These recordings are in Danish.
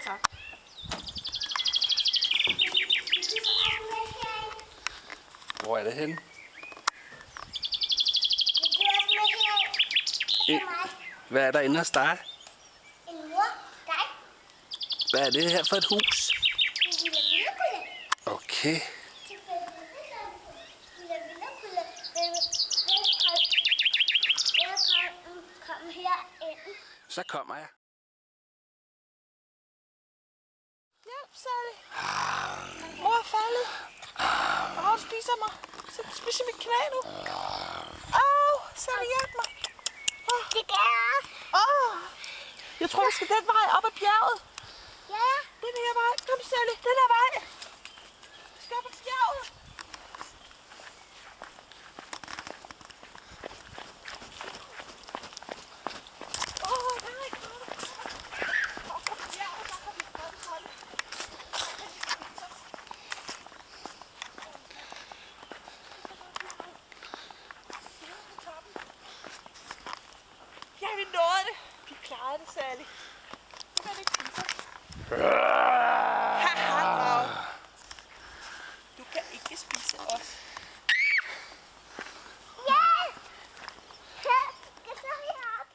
tak. Hvor er det henne? Hvad er der inde hos dig? En mor, dig. Hvad er det her for et hus? Okay. Kom herind. Så kommer jeg. Hjælp, Sally. Mor er faldet. Mor spiser mig. Så spiser mit knæ nu. Sally, hjælp mig. Det gør jeg. Jeg tror, vi skal den vej op ad bjerget. Ja. Den her vej. Kom, Sally. Den her vej. Vi skal op ad bjerget. Ja, vi nåede det. Vi klarede det, Sally. Du kan ikke spise. Haha, du kan ikke spise os. Ja! Skal så herop?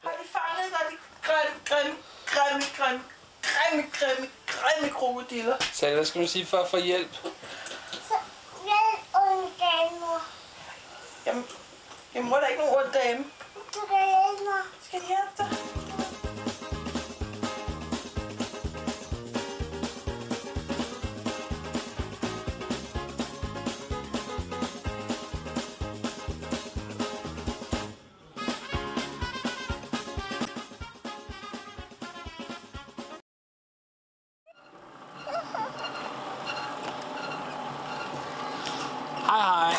Har vi fanget dig, de grimme krokodiller? Sally, hvad skal man sige for at få hjælp? Så hjælp unge damer. Jamen, må der ikke nogen ondt dame? Du kan hjælpe mig. Skal de hjælpe dig? Hej, hej.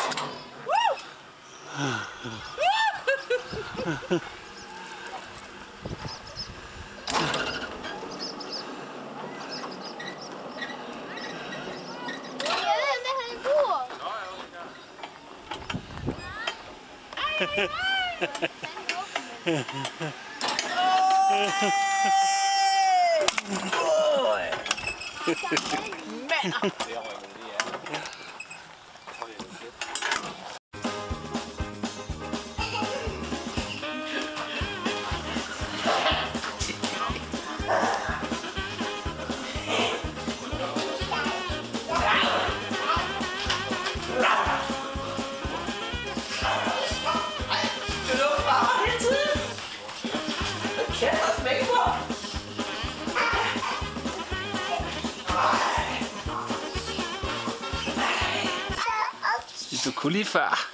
Du kunne lige før.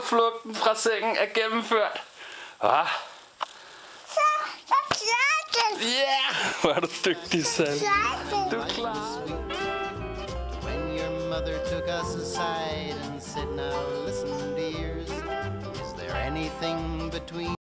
Flugten fra sengen er gennemført. Så klar den. Ja, hvor er du dygtig, Sally. Du er klar. When your mother took us aside and said, now listen, dears, is there anything between